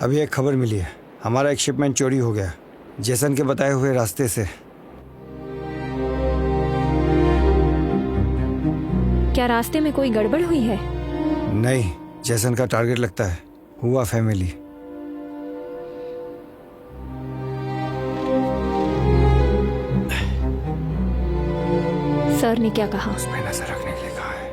अभी एक खबर मिली है, हमारा एक शिपमेंट चोरी हो गया, जैसन के बताए हुए रास्ते से। क्या रास्ते में कोई गड़बड़ हुई है? नहीं, जैसन का टारगेट लगता है हुआ फैमिली। सर ने क्या कहा? उसमें नजर रखने के लिए कहा है।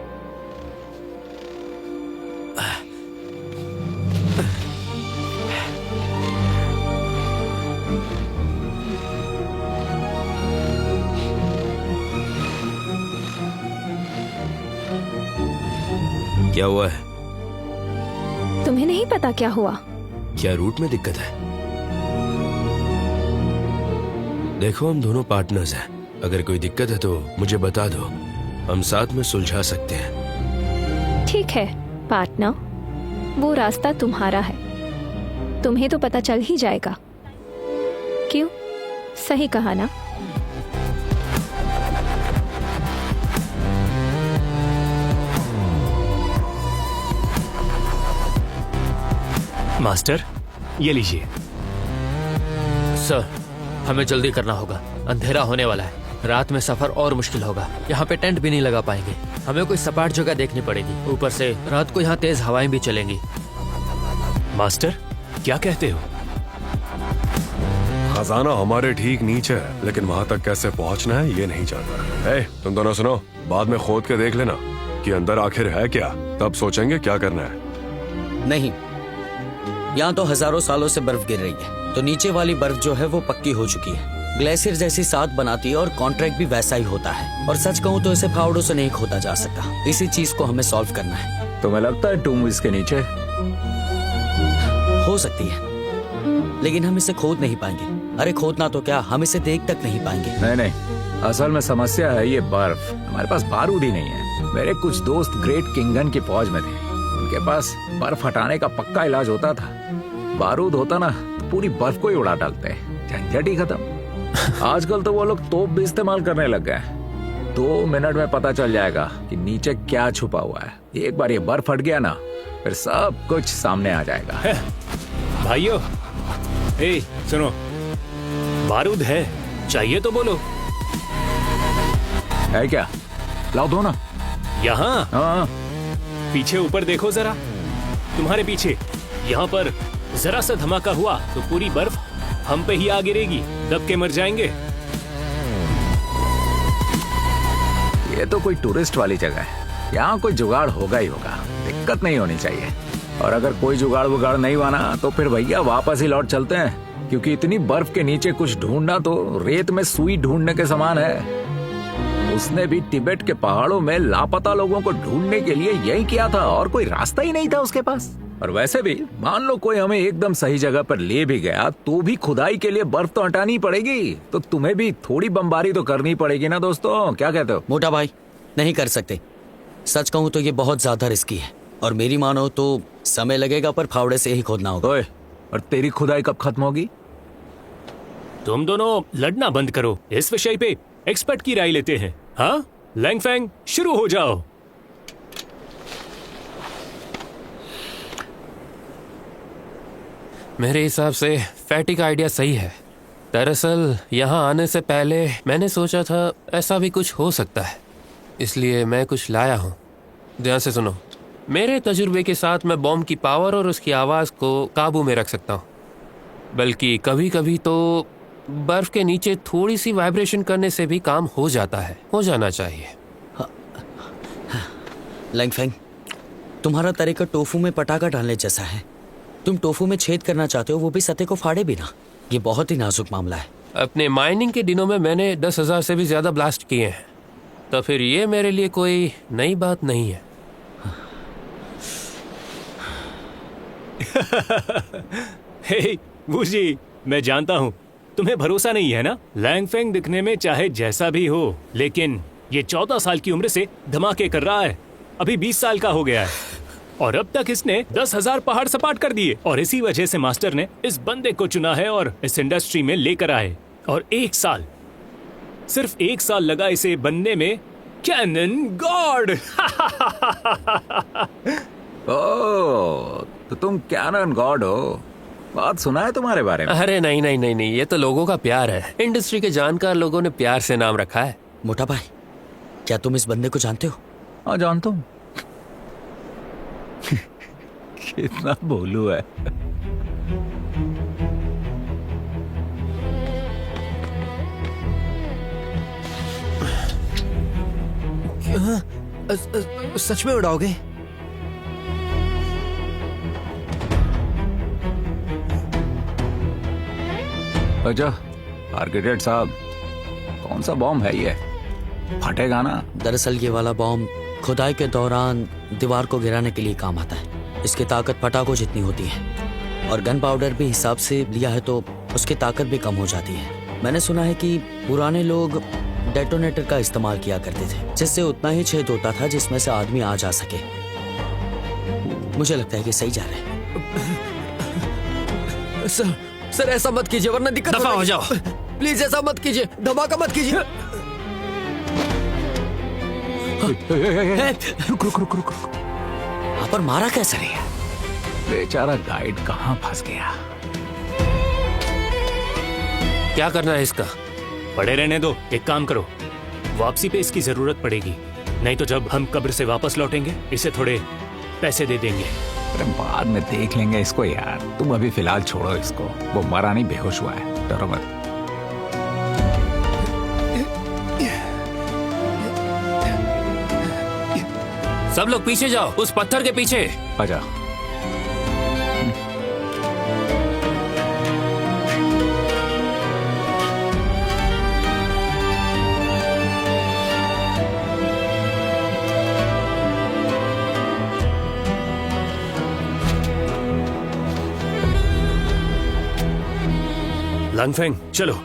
क्या हुआ है? तुम्हें नहीं पता क्या हुआ? क्या रूट में दिक्कत है? देखो, हम दोनों पार्टनर्स हैं। अगर कोई दिक्कत है तो मुझे बता दो, हम साथ में सुलझा सकते हैं। ठीक है पार्टनर, वो रास्ता तुम्हारा है, तुम्हें तो पता चल ही जाएगा। क्यों, सही कहा ना? मास्टर, ये लीजिए। सर, हमें जल्दी करना होगा, अंधेरा होने वाला है। रात में सफर और मुश्किल होगा। यहाँ पे टेंट भी नहीं लगा पाएंगे। हमें कोई सपाट जगह देखनी पड़ेगी। ऊपर से रात को यहाँ तेज हवाएं भी चलेंगी। मास्टर, क्या कहते हो? खजाना हमारे ठीक नीचे है, लेकिन वहाँ तक कैसे पहुँचना है ये नहीं जानता। तुम दोनों सुनो, बाद में खोद के देख लेना कि अंदर आखिर है क्या, तब सोचेंगे क्या करना है। नहीं, यहाँ तो हजारों सालों से बर्फ गिर रही है, तो नीचे वाली बर्फ जो है वो पक्की हो चुकी है। ग्लेशियर जैसी साथ बनाती है और कॉन्ट्रैक्ट भी वैसा ही होता है। और सच कहूँ तो इसे फावड़ों से नहीं खोदा जा सकता। इसी चीज को हमें सॉल्व करना है। तुम्हें लगता है टूम इसके नीचे हो सकती है, लेकिन हम इसे खोद नहीं पाएंगे। अरे खोदना तो क्या, हम इसे देख तक नहीं पाएंगे। नहीं, असल में समस्या है ये बर्फ। हमारे पास बारूद ही नहीं है। मेरे कुछ दोस्त ग्रेट किंगन की फौज में थे, उनके पास बर्फ हटाने का पक्का इलाज होता था। बारूद होता ना तो पूरी बर्फ को ही उड़ा डालते, झंझट ही खत्म। आजकल तो वो लोग तोप भी इस्तेमाल करने लग गए। 2 मिनट में पता चल जाएगा कि नीचे क्या छुपा हुआ है। एक बार ये बर्फ हट गया ना, फिर सब कुछ सामने आ जाएगा। भाइयों, सुनो, बारूद है, चाहिए तो बोलो। है क्या? लाओ दो ना। यहाँ हाँ, पीछे ऊपर देखो जरा, तुम्हारे पीछे। यहाँ पर जरा सा धमाका हुआ तो पूरी बर्फ हम पे ही आ गिरेगी, दब के मर जाएंगे। ये तो कोई टूरिस्ट वाली जगह है, यहाँ कोई जुगाड़ होगा ही होगा, दिक्कत नहीं होनी चाहिए। और अगर कोई जुगाड़ वुगाड़ नहीं बना तो फिर भैया वापस ही लौट चलते हैं, क्योंकि इतनी बर्फ के नीचे कुछ ढूंढना तो रेत में सुई ढूंढने के समान है। उसने भी तिब्बत के पहाड़ों में लापता लोगों को ढूंढने के लिए यही किया था, और कोई रास्ता ही नहीं था उसके पास। और वैसे भी मान लो कोई हमें एकदम सही जगह पर ले भी गया तो भी खुदाई के लिए बर्फ तो हटानी पड़ेगी, तो तुम्हें भी थोड़ी बमबारी तो करनी पड़ेगी ना दोस्तों, क्या कहते हो? मोटा भाई, नहीं कर सकते। सच कहूँ तो ये बहुत ज्यादा रिस्की है, और मेरी मानो तो समय लगेगा, पर फावड़े से ही खोदना होगा। ओए, और तेरी खुदाई कब खत्म होगी? तुम दोनों लड़ना बंद करो, इस विषय पे एक्सपर्ट की राय लेते हैं। हाँ, लैंगफैंग, शुरू हो जाओ। मेरे हिसाब से फैटी का आइडिया सही है। दरअसल यहाँ आने से पहले मैंने सोचा था ऐसा भी कुछ हो सकता है, इसलिए मैं कुछ लाया हूँ। ध्यान से सुनो। मेरे तजुर्बे के साथ मैं बॉम्ब की पावर और उसकी आवाज़ को काबू में रख सकता हूँ। बल्कि कभी कभी तो बर्फ़ के नीचे थोड़ी सी वाइब्रेशन करने से भी काम हो जाता है, हो जाना चाहिए। लैंगफैंग, तुम्हारा तरीका टोफू में पटाखा डालने जैसा है। तुम टोफू में छेद करना चाहते हो, वो भी सतह को फाड़े बिना। ये बहुत ही नाजुक मामला है। अपने माइनिंग के दिनों में मैंने 10,000 से भी ज्यादा ब्लास्ट किए हैं, तो फिर ये मेरे लिए कोई नई बात नहीं है। हे वूजी, मैं जानता हूँ तुम्हें भरोसा नहीं है ना। लैंगफैंग दिखने में चाहे जैसा भी हो, लेकिन ये 14 साल की उम्र से धमाके कर रहा है। अभी 20 साल का हो गया है, और अब तक इसने 10,000 पहाड़ सपाट कर दिए। और इसी वजह से मास्टर ने इस बंदे को चुना है और इस इंडस्ट्री में लेकर आए। और 1 साल, सिर्फ 1 साल लगा इसे बनने में। Cannon God. ओह, तो तुम कैनन गॉड हो। बहुत सुना है तुम्हारे बारे में। अरे नहीं नहीं नहीं नहीं, ये तो लोगों का प्यार है। इंडस्ट्री के जानकार लोगों ने प्यार से नाम रखा है। मोटा भाई, क्या तुम इस बंदे को जानते हो? हाँ जानता हूँ। कितना भोलू है। सच में उड़ाओगे? अच्छा आर्किटेक्ट साहब, कौन सा बॉम्ब है ये? फटेगा ना? दरअसल ये वाला बॉम्ब खुदाई के दौरान दीवार को गिराने के लिए काम आता है। इसकी ताकत पटाखों जितनी होती है और गन पाउडर भी हिसाब से लिया है तो उसकी ताकत भी कम हो जाती है। मैंने सुना है कि पुराने लोग डेटोनेटर का इस्तेमाल किया करते थे, जिससे उतना ही छेद होता था जिसमें से आदमी आ जा सके। मुझे लगता है कि सही जा रहे हैं। सर ऐसा मत कीजिए वरना दिक्कत दफा हो जाओ। प्लीज ऐसा मत कीजिए, धमाका मत कीजिए। रुक रुक रुक रुक रुक। यहाँ पर मारा कैसे रही? बेचारा गाइड कहाँ फंस गया। क्या करना है इसका? पड़े रहने दो। एक काम करो, वापसी पे इसकी जरूरत पड़ेगी, नहीं तो जब हम कब्र से वापस लौटेंगे इसे थोड़े पैसे दे देंगे। अरे बाद में देख लेंगे इसको यार, तुम अभी फिलहाल छोड़ो इसको। वो मरा नहीं, बेहोश हुआ है, डरो मत। सब लोग पीछे जाओ, उस पत्थर के पीछे। आजा। लांगफेंग चलो।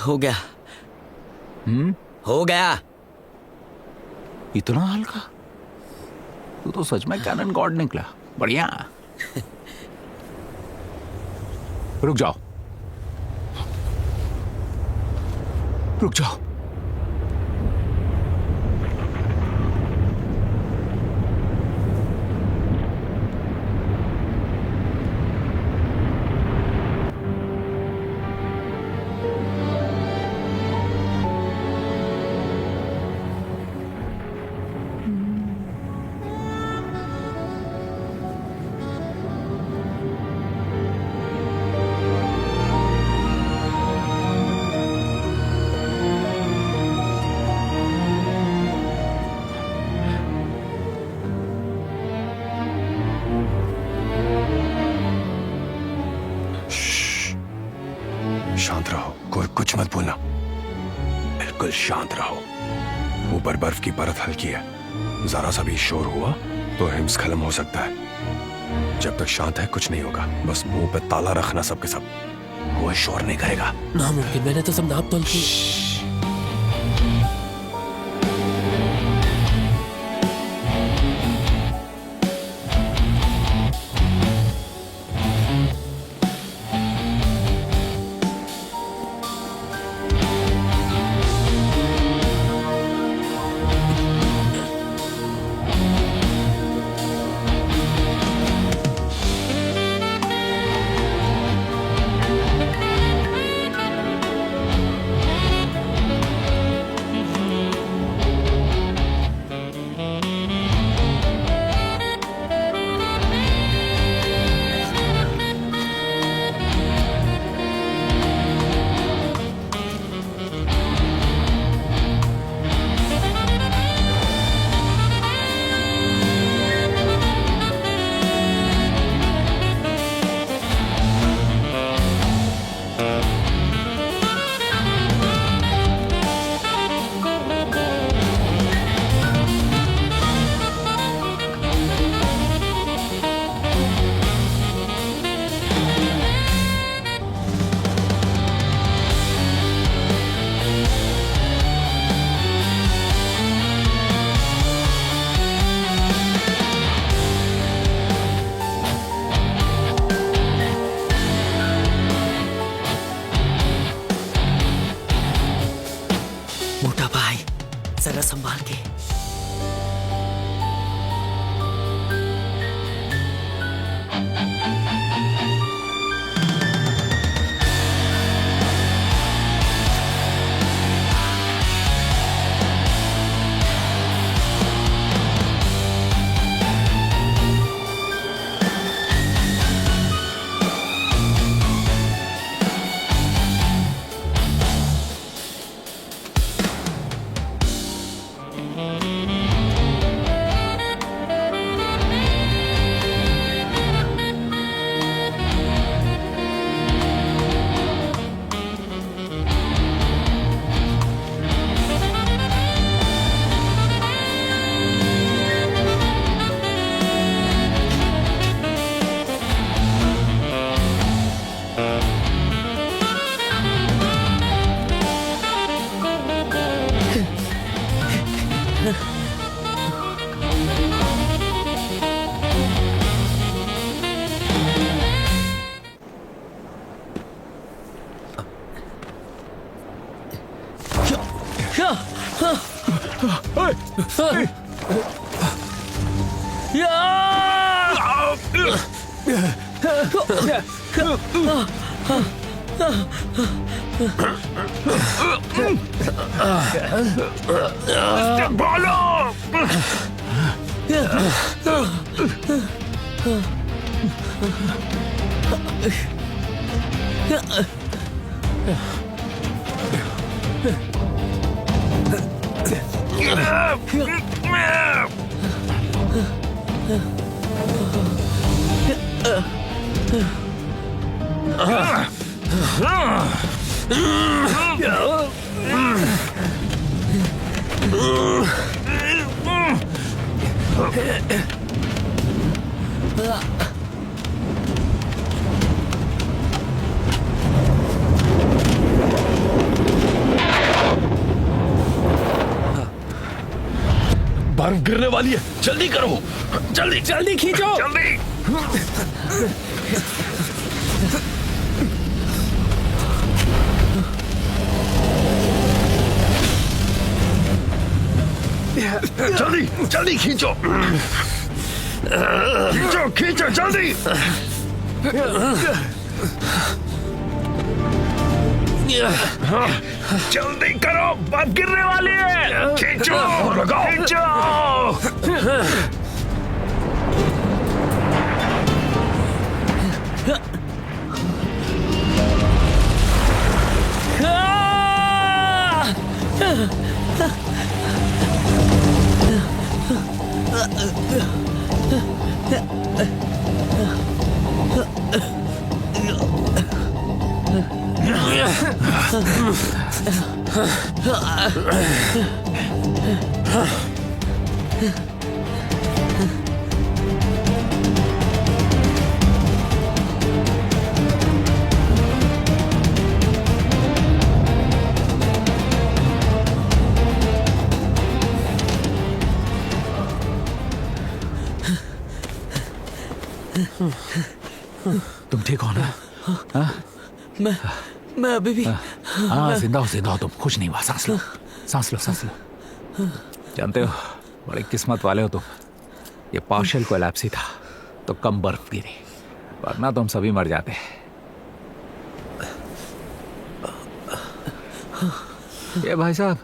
हो गया। हो गया। इतना हल्का? तू तो सच में कैनन गॉड निकला। बढ़िया। रुक जाओ, रुक जाओ। शांत रहो, कोई कुछ मत बोलना, बिल्कुल शांत रहो। ऊपर बर्फ की परत हल्की है, जरा सा भी शोर हुआ तो हिमस्खलन हो सकता है। जब तक शांत है कुछ नहीं होगा, बस मुंह पे ताला रखना सबके सब, कोई शोर नहीं करेगा। नामुमकिन, मैंने तो सब नाप तोल की। बर्फ गिरने वाली है, जल्दी करो, जल्दी जल्दी खींचो। जल्दी। जल्दी जल्दी खींचो, खींचो खींचो जल्दी। जल्दी करो, बर्फ गिरने वाली है, खींचो खींचो। तुम ठीक हो ना? हाँ? मैं अभी भी हाँ, जिंदा हो तुम, कुछ नहीं हुआ। सांस लो सांस लो सांस लो। जानते हो, बड़ी किस्मत वाले हो तुम। ये पार्शियल कोलैप्स ही था तो कम बर्फ गिरी, वरना तुम सभी मर जाते। ये भाई साहब,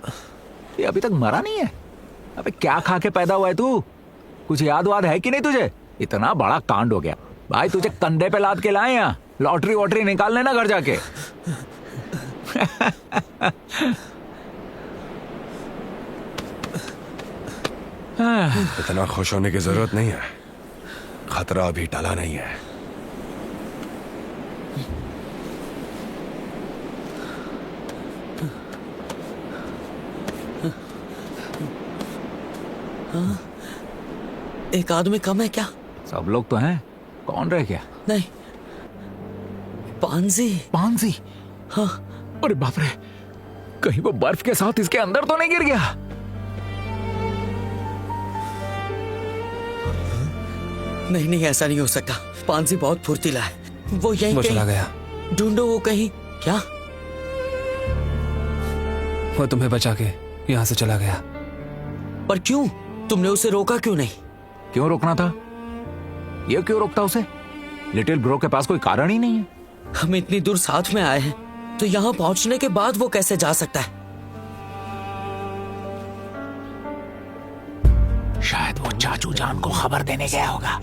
ये अभी तक मरा नहीं है। अबे क्या खा के पैदा हुआ है तू? कुछ याद वाद है कि नहीं तुझे? इतना बड़ा कांड हो गया भाई, तुझे कंधे पे लाद के लाए यहाँ। लॉटरी वॉटरी निकाल लेना घर जाके। इतना खुश होने की जरूरत नहीं है, खतरा अभी टला नहीं है। एक आदमी कम है क्या? सब लोग तो हैं, कौन रह गया? नहीं, पांजी। पांजी? हाँ। अरे बाप रे, कहीं वो बर्फ के साथ इसके अंदर तो नहीं गिर गया? नहीं नहीं, ऐसा नहीं हो सकता। पांजी बहुत फुर्तीला है। वो यहीं वो कहीं चला गया। ढूंढो वो कहीं। क्या? वो तुम्हें बचा के यहाँ से चला गया। पर क्यों? तुमने उसे रोका क्यों नहीं? क्यों रोकना था? ये क्यों रोकता उसे? लिटिल ब्रो के पास कोई कारण ही नहीं है। हम इतनी दूर साथ में आए हैं, तो यहाँ पहुंचने के बाद वो कैसे जा सकता है? शायद वो चाचू जान को खबर देने गया होगा।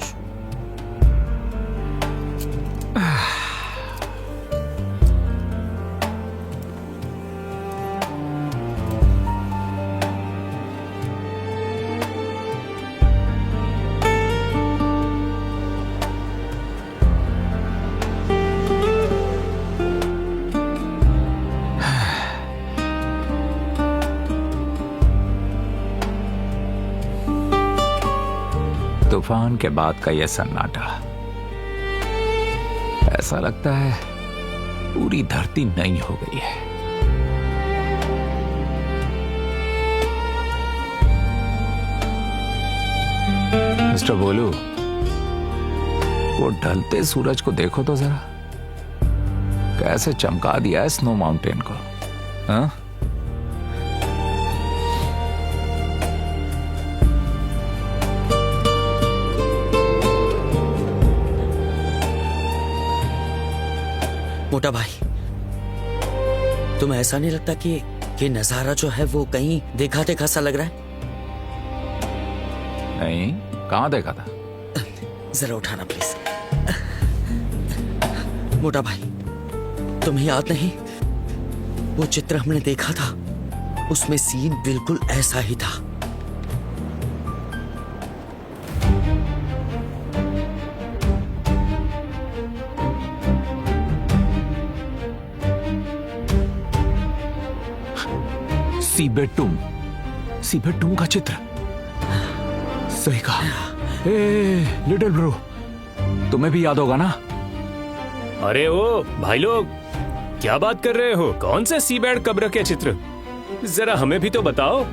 तूफान के बाद का यह सन्नाटा, ऐसा लगता है पूरी धरती नई हो गई है। मिस्टर बोलू, वो ढलते सूरज को देखो तो जरा, कैसे चमका दिया है स्नो माउंटेन को। हाँ? मोटा भाई, तुम्हें ऐसा नहीं लगता कि ये नजारा जो है वो कहीं देखा देखा सा लग रहा है? नहीं, कहाँ देखा था? जरा उठाना प्लीज। मोटा भाई, तुम्हें याद नहीं वो चित्र हमने देखा था, उसमें सीन बिल्कुल ऐसा ही था। सीबेट टूम का चित्र। सही कहा। लिटिल ब्रो, तुम्हें भी याद होगा ना? अरे ओ भाई लोग, क्या बात कर रहे हो? कौन से सीबेड कब्र के चित्र? जरा हमें भी तो बताओ।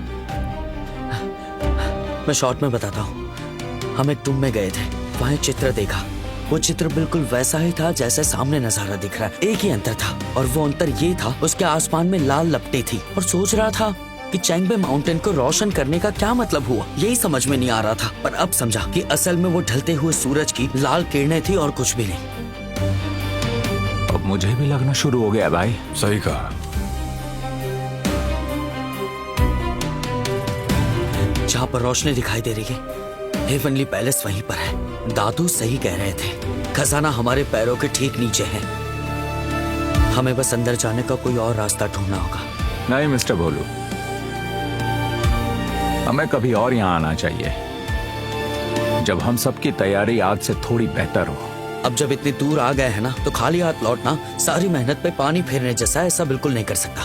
मैं शॉर्ट में बताता हूँ। हम एक टूम में गए थे, वहाँ एक चित्र देखा। वो चित्र बिल्कुल वैसा ही था जैसे सामने नजारा दिख रहा है। एक ही अंतर था, और वो अंतर ये था, उसके आसमान में लाल लपटें थी। और सोच रहा था कि चैंगबे माउंटेन को रोशन करने का क्या मतलब हुआ, यही समझ में नहीं आ रहा था। पर अब समझा कि असल में वो ढलते हुए सूरज की लाल किरणें थी और कुछ भी नहीं। अब मुझे भी लगना शुरू हो गया भाई। सही कहा। जहाँ पर रोशनी दिखाई दे रही है, हेवनली पैलेस वहीं पर है। दादू सही कह रहे थे, खजाना हमारे पैरों के ठीक नीचे है। हमें बस अंदर जाने का कोई और रास्ता ढूंढना होगा। नहीं मिस्टर भोलू, हमें कभी और यहाँ आना चाहिए, जब हम सबकी तैयारी आज से थोड़ी बेहतर हो। अब जब इतनी दूर आ गए हैं ना, तो खाली हाथ लौटना सारी मेहनत पे पानी फेरने जैसा है। ऐसा बिल्कुल नहीं कर सकता।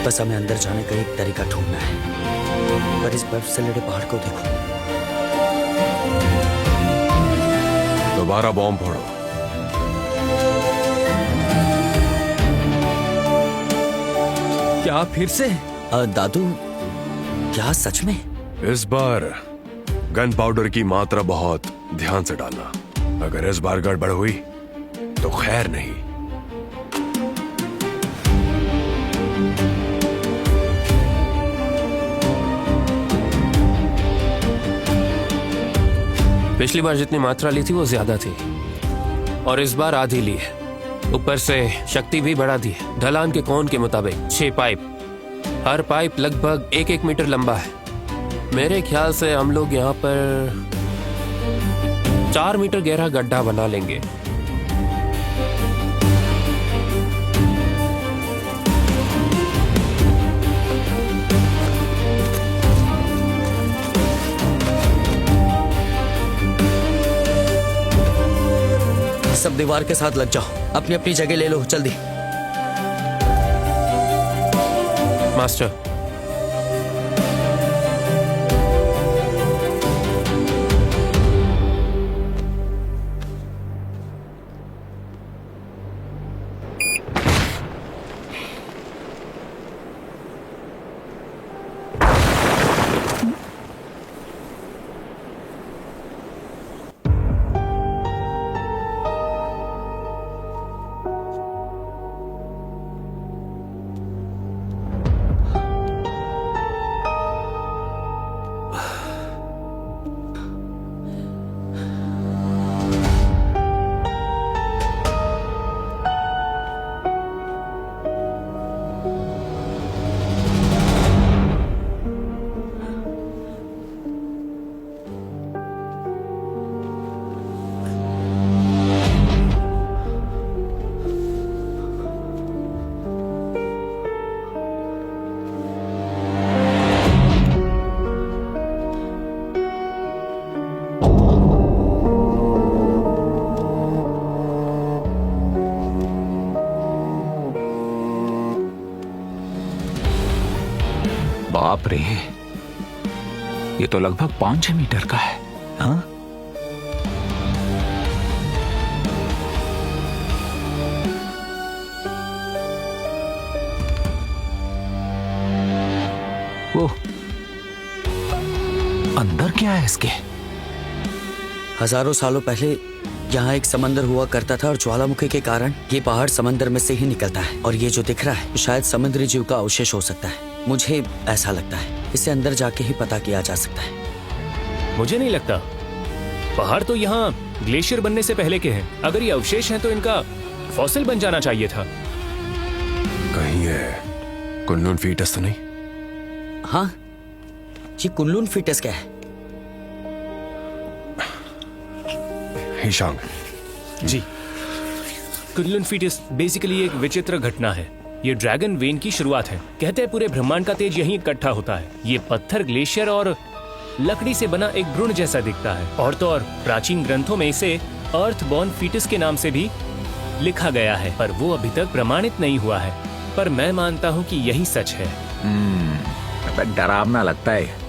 बस हमें अंदर जाने का एक तरीका ढूंढना है। पर इस बर्फ से लड़े पहाड़ को देखो। दोबारा बॉम्ब फोड़ो। क्या फिर से? दादू, क्या सच में? इस बार गन पाउडर की मात्रा बहुत ध्यान से डालना। अगर इस बार गड़बड़ हुई तो खैर नहीं। पिछली बार जितनी मात्रा ली थी वो ज्यादा थी, और इस बार आधी ली है। ऊपर से शक्ति भी बढ़ा दी है। ढलान के कोण के मुताबिक 6 पाइप, हर पाइप लगभग 1-1 मीटर लंबा है। मेरे ख्याल से हम लोग यहाँ पर 4 मीटर गहरा गड्ढा बना लेंगे। सब दीवार के साथ लग जाओ, अपनी अपनी जगह ले लो, जल्दी। मास्टर, बाप रे, ये तो लगभग 5-6 मीटर का है। हाँ, वो अंदर क्या है इसके? हजारों सालों पहले यहाँ एक समंदर हुआ करता था, और ज्वालामुखी के कारण ये पहाड़ समंदर में से ही निकलता है। और ये जो दिख रहा है शायद समुद्री जीव का अवशेष हो सकता है, मुझे ऐसा लगता है। इसे अंदर जाके ही पता किया जा सकता है। मुझे नहीं लगता। पहाड़ तो यहाँ ग्लेशियर बनने से पहले के हैं। अगर ये अवशेष हैं तो इनका फॉसिल बन जाना चाहिए था। कहीं ये कुनलुन फीटस तो नहीं? हाँ, ये कुनलुन फीटस क्या है? ईशांग, जी, कुनलुन फीटस बेसिकली एक विचित्र घटना है। ये ड्रैगन वेन की शुरुआत है। कहते हैं पूरे ब्रह्मांड का तेज यहीं इकट्ठा होता है। ये पत्थर, ग्लेशियर और लकड़ी से बना एक भ्रूण जैसा दिखता है। और तो और प्राचीन ग्रंथों में इसे अर्थ बॉर्न फीटस के नाम से भी लिखा गया है, पर वो अभी तक प्रमाणित नहीं हुआ है। पर मैं मानता हूँ कि यही सच है। डरावना लगता है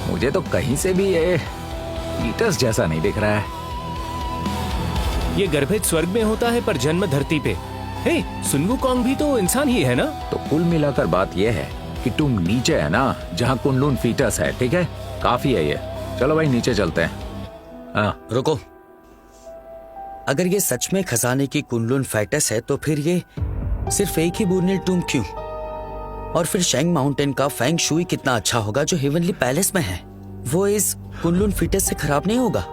मुझे तो। कहीं से भी ये फीटस जैसा नहीं दिख रहा है। ये गर्भेद स्वर्ग में होता है पर जन्म धरती पे। हे, सुनवू कॉन्ग भी तो इंसान ही है ना? तो कुल मिलाकर बात यह है कि तुम नीचे है ना, जहाँ कुनलुन फीटस है। ठीक है, काफी है ये। चलो भाई नीचे चलते हैं। हाँ रुको, अगर ये सच में खजाने की कुनलुन फीटस है तो फिर ये सिर्फ एक ही बूरनील टूम क्यों? और फिर शेंग माउंटेन का फेंग शुई कितना अच्छा होगा जो हेवनली पैलेस में है। वो इस कुनलुन फीटस से खराब नहीं होगा।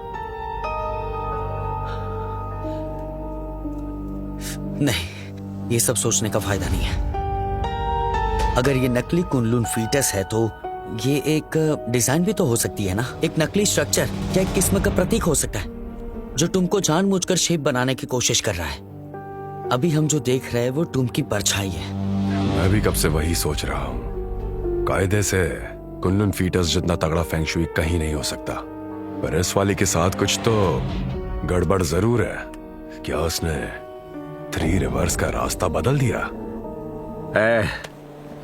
नहीं, ये सब सोचने का फायदा नहीं है। अगर ये नकली कुनलुन फीटस है तो ये एक डिजाइन भी तो हो सकती है ना। एक नकली स्ट्रक्चर या एक किस्म का प्रतीक हो सकता है जो तुमको जानबूझकर शेप बनाने की कोशिश कर रहा है। अभी हम जो देख रहे हैं वो टूम की परछाई है। मैं भी कब से वही सोच रहा हूँ। कायदे से कुनलुन फीटस जितना तगड़ा फेंग शुई कहीं नहीं हो सकता, पर इस वाली के साथ कुछ तो गड़बड़ जरूर है। क्या उसने 3 रिवर्स का रास्ता बदल दिया?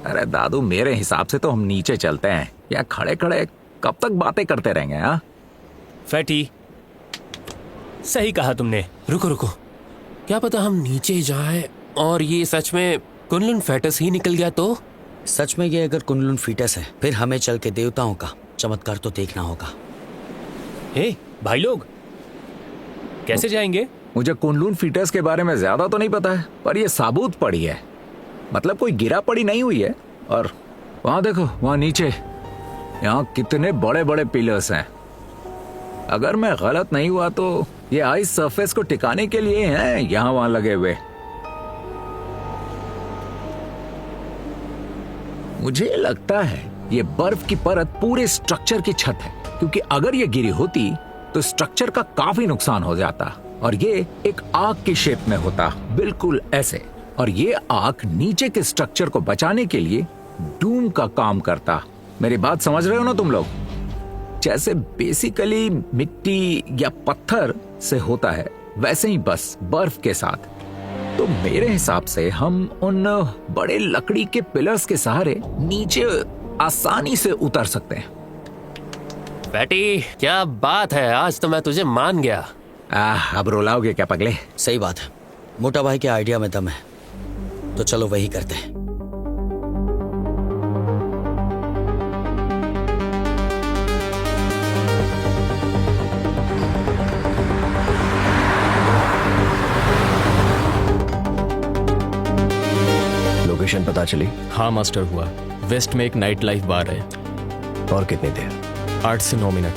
अरे दादू, मेरे हिसाब से तो हम नीचे चलते हैं। या खड़े खड़े कब तक बातें करते रहेंगे? हाँ फैटी, सही कहा तुमने। रुको रुको, क्या पता हम नीचे जाएं और ये सच में कुनलुन फीटस ही निकल गया तो? सच में ये अगर कुनलुन फीटस है फिर हमें चल के देवताओं का चमत्कार तो देखना होगा। हे भाई लोग, कैसे जाएंगे? मुझे कुनलुन फीटस के बारे में ज्यादा तो नहीं पता है, पर ये साबुत पड़ी है। मतलब कोई गिरा पड़ी नहीं हुई है। और वहां देखो, वहां नीचे यहाँ कितने बड़े बड़े पिलर्स हैं। अगर मैं गलत नहीं हुआ तो ये आइस सरफेस को टिकाने के लिए हैं यहाँ वहां लगे हुए। मुझे लगता है ये बर्फ की परत पूरे स्ट्रक्चर की छत है, क्योंकि अगर ये गिरी होती तो स्ट्रक्चर का काफी नुकसान हो जाता। और ये एक आग की शेप में होता, बिल्कुल ऐसे। और ये आग नीचे के स्ट्रक्चर को बचाने के लिए डूम का काम करता। मेरी बात समझ रहे हो ना तुम लोग? जैसे बेसिकली मिट्टी या पत्थर से होता है, वैसे ही बस बर्फ के साथ। तो मेरे हिसाब से हम उन बड़े लकड़ी के पिलर्स के सहारे नीचे आसानी से उतर सकते हैं। फैटी, क्या बात है, आज तो मैं तुझे मान गया। अब रुलाओगे क्या पगले? सही बात है, मोटा भाई के आइडिया में दम है, तो चलो वही करते हैं। लोकेशन पता चली? हाँ मास्टर, हुआ। वेस्ट में एक नाइट लाइफ बार है। और कितनी देर? 8 से 9 मिनट।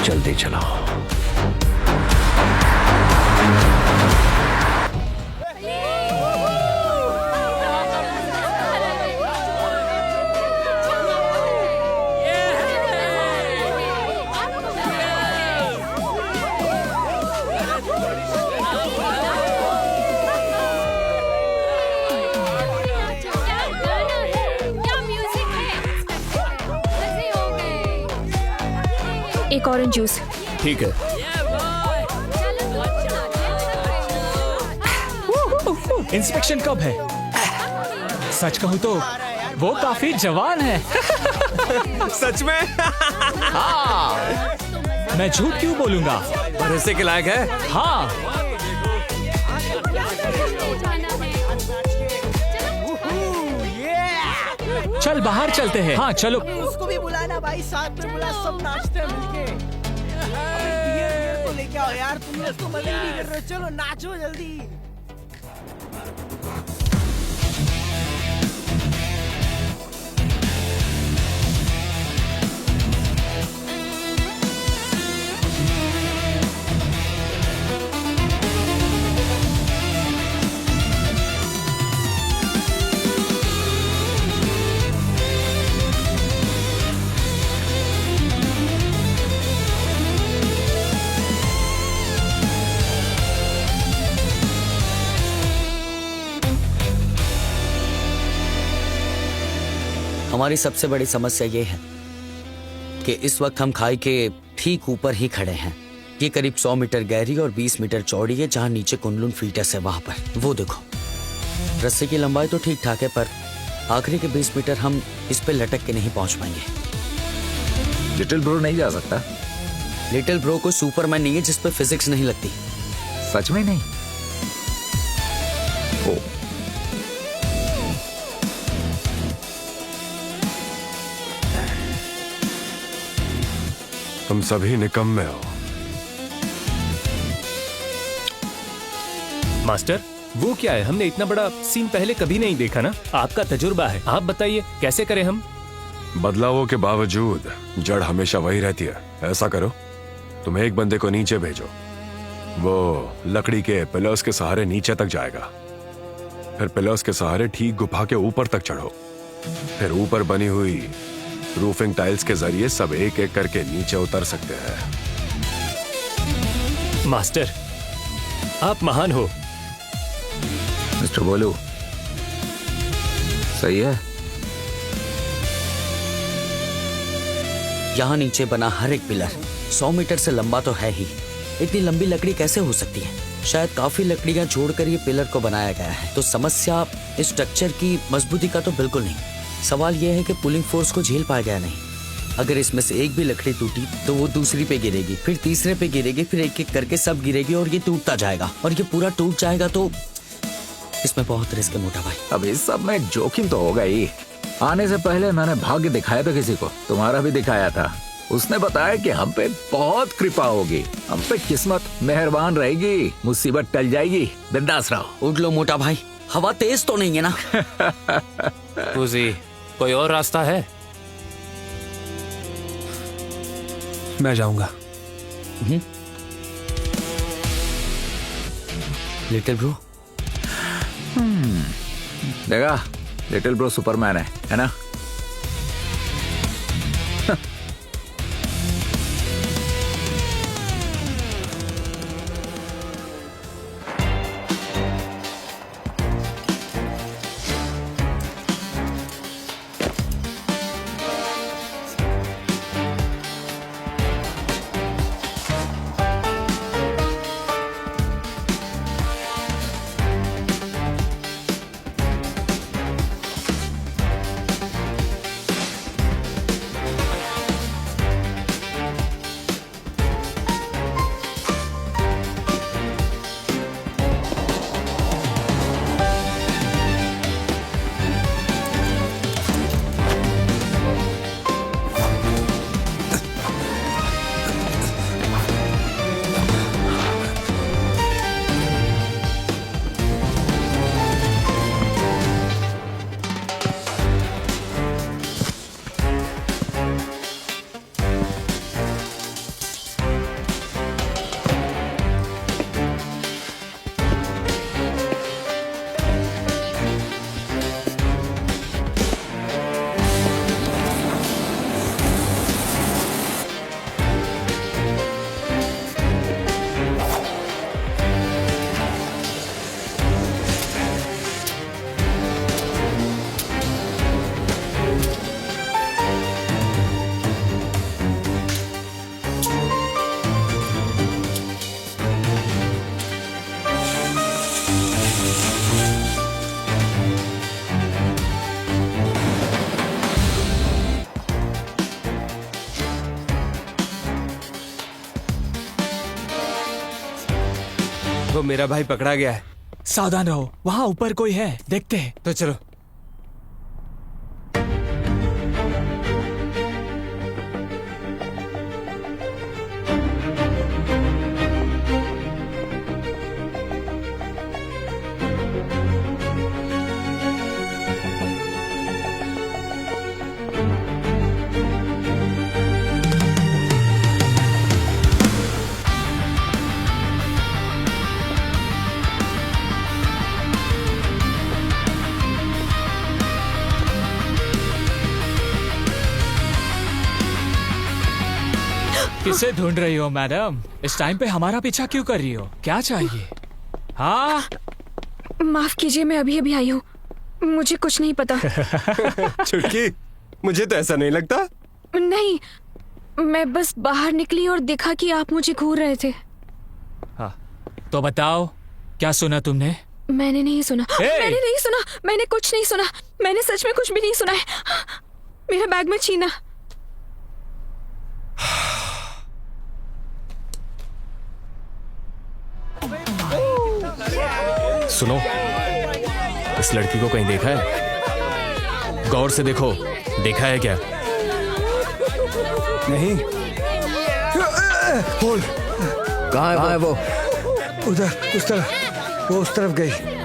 जल्दी चलाओ। एक ऑरेंज जूस। ठीक है। इंस्पेक्शन कब है? सच कहूँ तो वो काफी जवान है। सच में? हाँ, मैं झूठ क्यों बोलूंगा? भरोसे के लायक है। हाँ, चल बाहर चलते हैं। हाँ चलो। उसको भी बुलाना भाई, साथ में बुला, सब नाचते हैं मिलके। बियर तो लेके आओ यार, तुम लोग तो मजे नहीं कर रहे हो। चलो नाचो जल्दी। हमारी सबसे बड़ी समस्या ये है कि इस वक्त हम खाई के ठीक ऊपर ही खड़े हैं। ये करीब 100 मीटर गहरी और 20 मीटर चौड़ी है, जहां नीचे कुनलुन फीटस है। वहां पर वो देखो, रस्से की लंबाई तो ठीक ठाक है, पर आखिरी के 20 मीटर हम इस पे लटक के नहीं पहुंच पाएंगे। लिटिल ब्रो नहीं जा सकता? लिटिल ब्रो को सुपरमैन नहीं है जिस पे फिजिक्स नहीं लगती। सच में नहीं? ओ, तुम सभी निकम्मे हो। मास्टर, वो क्या है? हमने इतना बड़ा सीन पहले कभी नहीं देखा ना। आपका तजुर्बा है, आप बताइए कैसे करें हम? बदलावों के बावजूद जड़ हमेशा वही रहती है। ऐसा करो, तुम एक बंदे को नीचे भेजो, वो लकड़ी के पिलर्स के सहारे नीचे तक जाएगा, फिर पिलर्स के सहारे ठीक गुफा के ऊपर तक चढ़ो, फिर ऊपर बनी हुई रूफिंग टाइल्स के जरिए सब एक एक करके नीचे उतर सकते हैं। मास्टर, आप महान हो। मिस्टर बोलू, सही है। यहाँ नीचे बना हर एक पिलर 100 मीटर से लंबा तो है ही। इतनी लंबी लकड़ी कैसे हो सकती है? शायद काफी लकड़ियां जोड़कर ये पिलर को बनाया गया है। तो समस्या इस स्ट्रक्चर की मजबूती का तो बिल्कुल नहीं। सवाल यह है कि पुलिंग फोर्स को झेल पाएगा या नहीं। अगर इसमें से एक भी लकड़ी टूटी तो वो दूसरी पे गिरेगी, फिर तीसरे पे गिरेगी, फिर एक एक करके सब गिरेगी और ये टूटता जाएगा। और ये पूरा टूट जाएगा तो इसमें बहुत रिस्क है मोटा भाई। अब इस सब में जोखिम तो होगा ही। आने से पहले मैंने भाग्य दिखाया था किसी को, तुम्हारा भी दिखाया था। उसने बताया कि हम पे बहुत कृपा होगी, हम पे किस्मत मेहरबान रहेगी, मुसीबत टल जाएगी, बिंदास रहो। उठ लो मोटा भाई, हवा तेज तो नहीं है ना? उजी, कोई और रास्ता है? मैं जाऊंगा। लिटिल ब्रो, देखा, लिटिल ब्रो सुपरमैन है ना? वो मेरा भाई पकड़ा गया है। सावधान रहो, वहाँ ऊपर कोई है, देखते हैं। तो चलो। किसे ढूंढ रही हो मैडम? इस टाइम पे हमारा पीछा क्यों कर रही हो? क्या चाहिए? हाँ, माफ कीजिए, मैं अभी अभी आई हूँ, मुझे कुछ नहीं पता। छुटकी, मुझे तो ऐसा नहीं लगता। नहीं, मैं बस बाहर निकली और देखा कि आप मुझे घूर रहे थे। हाँ, तो बताओ क्या सुना तुमने? मैंने नहीं सुना। मैंने नहीं सुना। मैंने कुछ नहीं सुना। मैंने सच में कुछ भी नहीं सुना है। मेरा बैग में छीना। सुनो, इस लड़की को कहीं देखा है? गौर से देखो, देखा है क्या? नहीं। बोल। कहाँ है वो? उधर, उस तरफ, वो उस तरफ गई।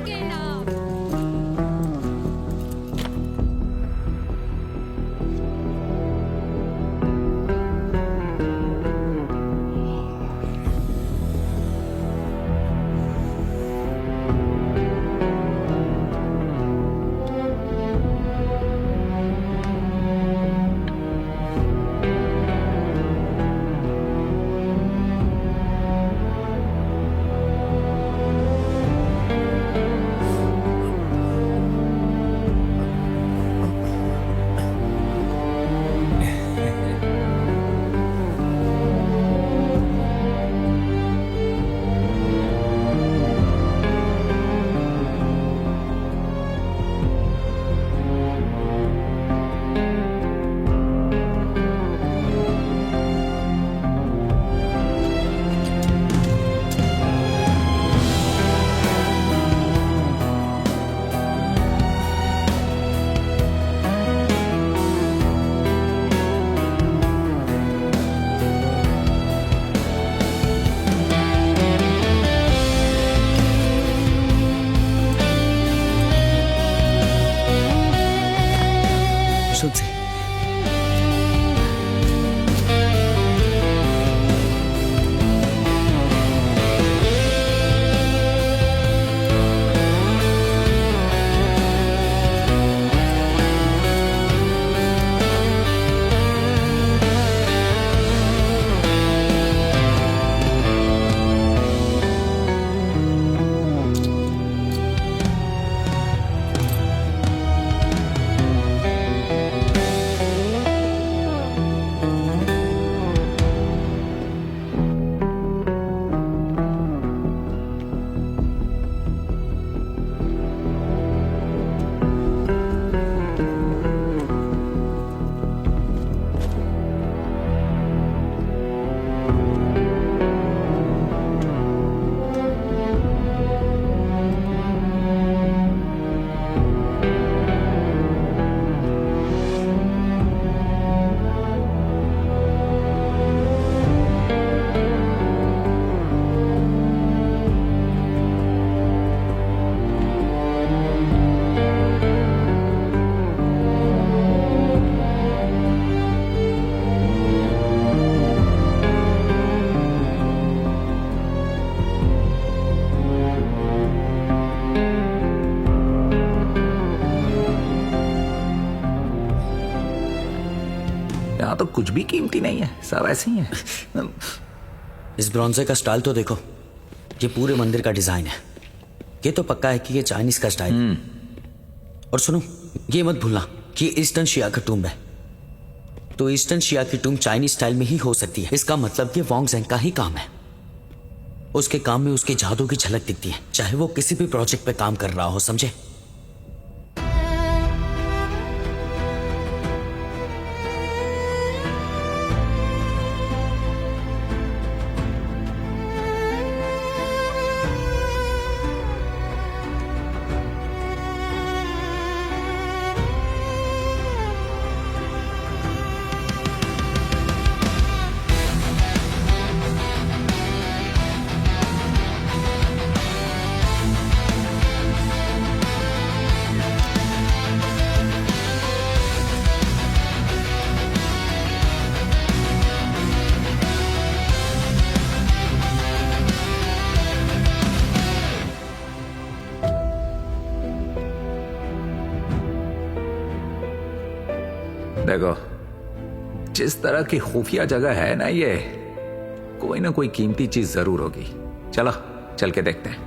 यहाँ तो कुछ भी कीमती नहीं है, सब ऐसे ही है। इस ब्रॉन्जे का स्टाइल तो देखो, ये पूरे मंदिर का डिजाइन है। ये तो पक्का है कि ये चाइनीज का स्टाइल है। और सुनो, ये मत भूलना कि ईस्टर्न शिया का टूम्ब है, तो ईस्टर्न शिया की टूम्ब चाइनीज स्टाइल में ही हो सकती है। इसका मतलब ये वॉन्ग ज़ेंग का ही काम है। उसके काम में उसके जादू की झलक दिखती है, चाहे वो किसी भी प्रोजेक्ट पे काम कर रहा हो, समझे? देखो, जिस तरह की खुफिया जगह है ना ये, कोई ना कोई कीमती चीज जरूर होगी। चलो चल के देखते हैं।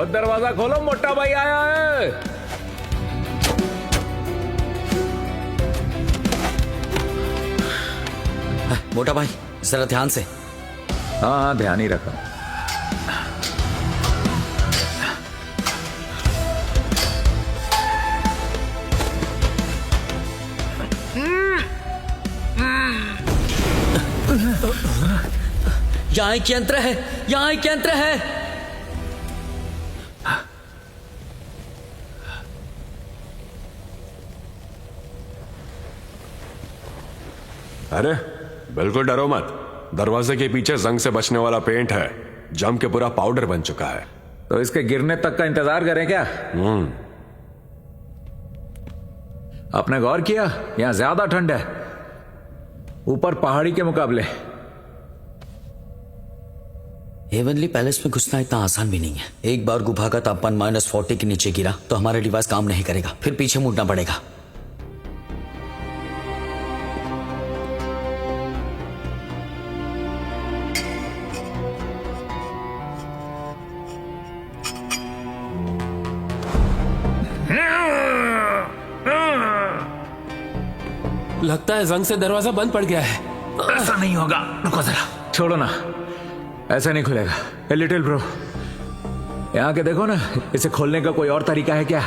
और दरवाजा खोलो, मोटा भाई आया है। मोटा भाई जरा ध्यान से। हाँ हाँ, ध्यान ही रखो। यहाँ एक यंत्र है, यहाँ एक यंत्र है। अरे बिल्कुल डरो मत, दरवाजे के पीछे जंग से बचने वाला पेंट है, जम के पूरा पाउडर बन चुका है। तो इसके गिरने तक का इंतजार करें क्या? आपने गौर किया, यहां ज्यादा ठंड है ऊपर पहाड़ी के मुकाबले। हेवनली पैलेस में घुसना इतना आसान भी नहीं है। एक बार गुफा का तापमान -40 के नीचे गिरा तो हमारा डिवाइस काम नहीं करेगा, फिर पीछे मुड़ना पड़ेगा। लगता है जंग से दरवाजा बंद पड़ गया है। ऐसा नहीं होगा, रुको जरा, छोड़ो ना, ऐसा नहीं खुलेगा। लिटिल ब्रो, यहाँ के देखो ना, इसे खोलने का कोई और तरीका है क्या?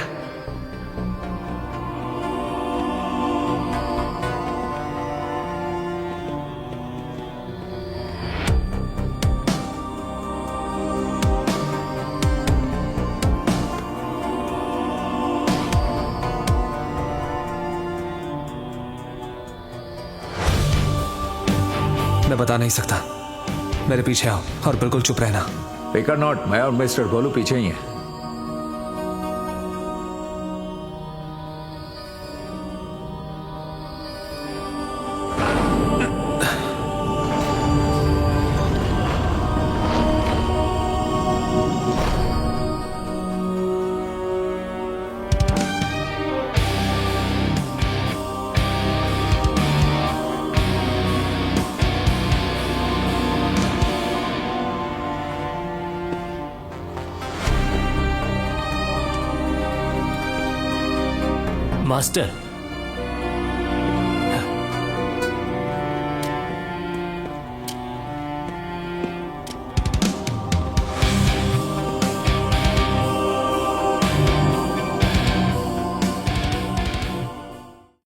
मैं बता नहीं सकता, मेरे पीछे आओ और बिल्कुल चुप रहना। फिकर नॉट, मैं और मिस्टर गोलू पीछे ही हैं। मास्टर,